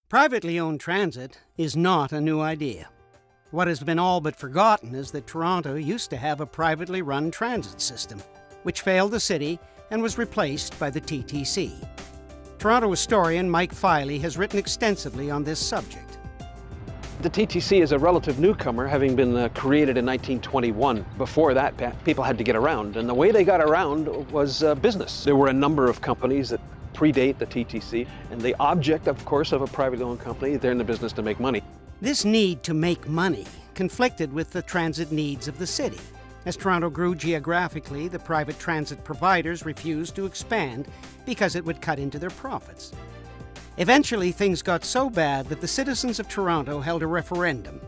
Privately owned transit is not a new idea. What has been all but forgotten is that Toronto used to have a privately run transit system, which failed the city and was replaced by the TTC. Toronto historian Mike Filey has written extensively on this subject. The TTC is a relative newcomer, having been created in 1921. Before that, people had to get around, and the way they got around was business. There were a number of companies that predate the TTC, and the object, of course, of a privately owned company, they're in the business to make money. This need to make money conflicted with the transit needs of the city. As Toronto grew geographically, the private transit providers refused to expand because it would cut into their profits. Eventually, things got so bad that the citizens of Toronto held a referendum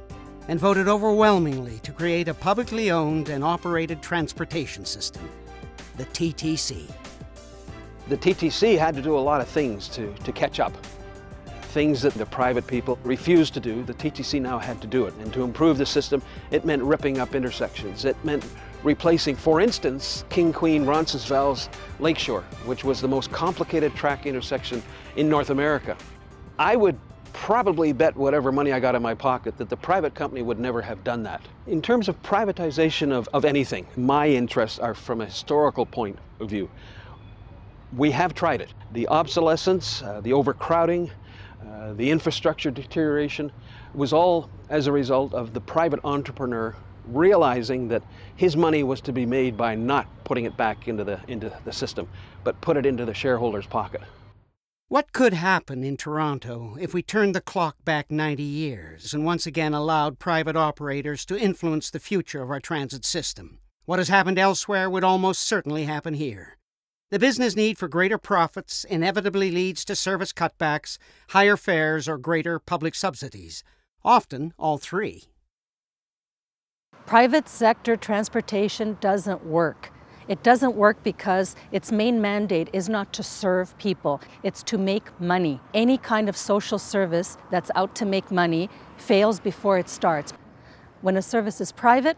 and voted overwhelmingly to create a publicly owned and operated transportation system, the TTC. The TTC had to do a lot of things to catch up. Things that the private people refused to do, the TTC now had to do it. And to improve the system, it meant ripping up intersections. It meant replacing, for instance, King Queen Roncesvalles Lakeshore, which was the most complicated track intersection in North America. I would probably bet whatever money I got in my pocket that the private company would never have done that. In terms of privatization of anything, my interests are from a historical point of view. We have tried it. The obsolescence, the overcrowding, the infrastructure deterioration was all as a result of the private entrepreneur realizing that his money was to be made by not putting it back into the system, but put it into the shareholder's pocket. What could happen in Toronto if we turned the clock back 90 years and once again allowed private operators to influence the future of our transit system? What has happened elsewhere would almost certainly happen here. The business need for greater profits inevitably leads to service cutbacks, higher fares, or greater public subsidies, often all three. Private sector transportation doesn't work. It doesn't work because its main mandate is not to serve people, it's to make money. Any kind of social service that's out to make money fails before it starts. When a service is private,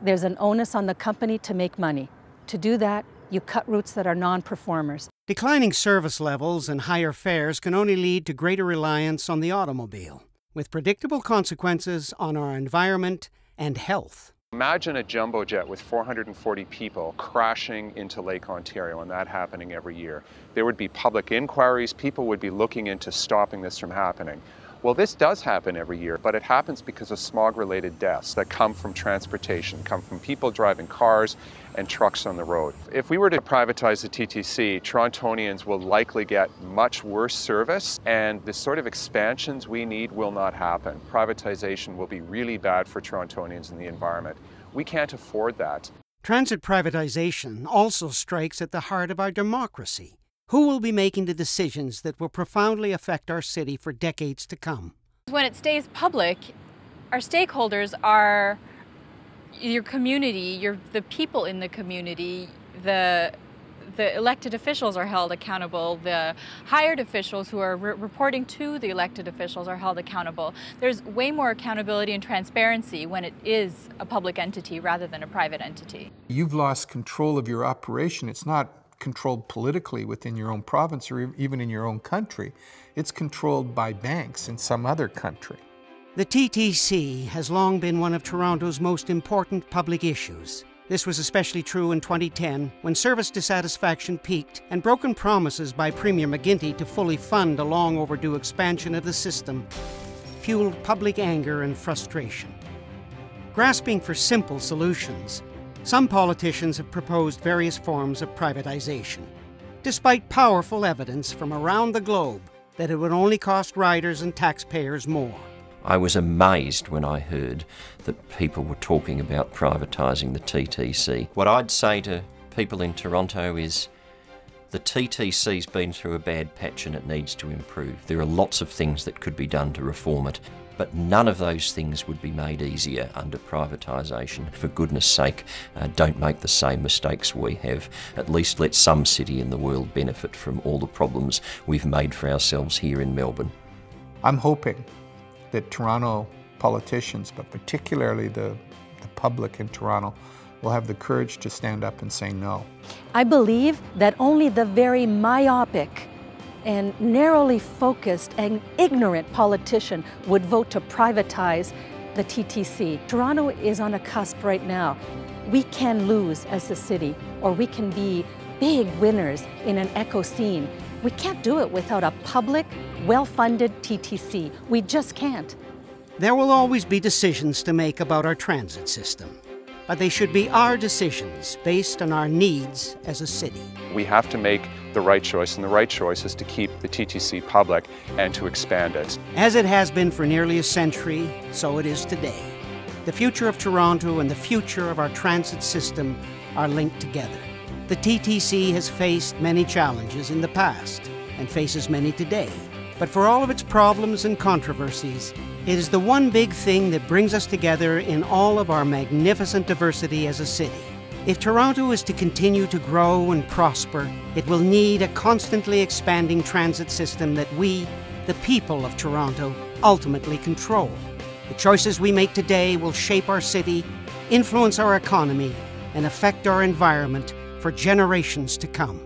there's an onus on the company to make money. To do that, you cut routes that are non-performers. Declining service levels and higher fares can only lead to greater reliance on the automobile, with predictable consequences on our environment and health. Imagine a jumbo jet with 440 people crashing into Lake Ontario, and that happening every year. There would be public inquiries, people would be looking into stopping this from happening. Well, this does happen every year, but it happens because of smog-related deaths that come from transportation, come from people driving cars and trucks on the road. If we were to privatize the TTC, Torontonians will likely get much worse service, and the sort of expansions we need will not happen. Privatization will be really bad for Torontonians and the environment. We can't afford that. Transit privatization also strikes at the heart of our democracy. Who will be making the decisions that will profoundly affect our city for decades to come? When it stays public, our stakeholders are your community, the people in the community, the elected officials are held accountable, the hired officials who are reporting to the elected officials are held accountable. There's way more accountability and transparency when it is a public entity rather than a private entity. You've lost control of your operation. It's not controlled politically within your own province or even in your own country. It's controlled by banks in some other country. The TTC has long been one of Toronto's most important public issues. This was especially true in 2010, when service dissatisfaction peaked and broken promises by Premier McGuinty to fully fund a long overdue expansion of the system fueled public anger and frustration. Grasping for simple solutions, some politicians have proposed various forms of privatization, despite powerful evidence from around the globe that it would only cost riders and taxpayers more. I was amazed when I heard that people were talking about privatising the TTC. What I'd say to people in Toronto is the TTC's been through a bad patch and it needs to improve. There are lots of things that could be done to reform it, but none of those things would be made easier under privatisation. For goodness sake, don't make the same mistakes we have. At least let some city in the world benefit from all the problems we've made for ourselves here in Melbourne. I'm hoping that Toronto politicians, but particularly the public in Toronto, will have the courage to stand up and say no. I believe that only the very myopic and narrowly focused and ignorant politician would vote to privatize the TTC. Toronto is on a cusp right now. We can lose as a city, or we can be big winners in an echo scene. We can't do it without a public, well-funded TTC. We just can't. There will always be decisions to make about our transit system, but they should be our decisions based on our needs as a city. We have to make the right choice, and the right choice is to keep the TTC public and to expand it. As it has been for nearly a century, so it is today. The future of Toronto and the future of our transit system are linked together. The TTC has faced many challenges in the past and faces many today. But for all of its problems and controversies, it is the one big thing that brings us together in all of our magnificent diversity as a city. If Toronto is to continue to grow and prosper, it will need a constantly expanding transit system that we, the people of Toronto, ultimately control. The choices we make today will shape our city, influence our economy, and affect our environment for generations to come.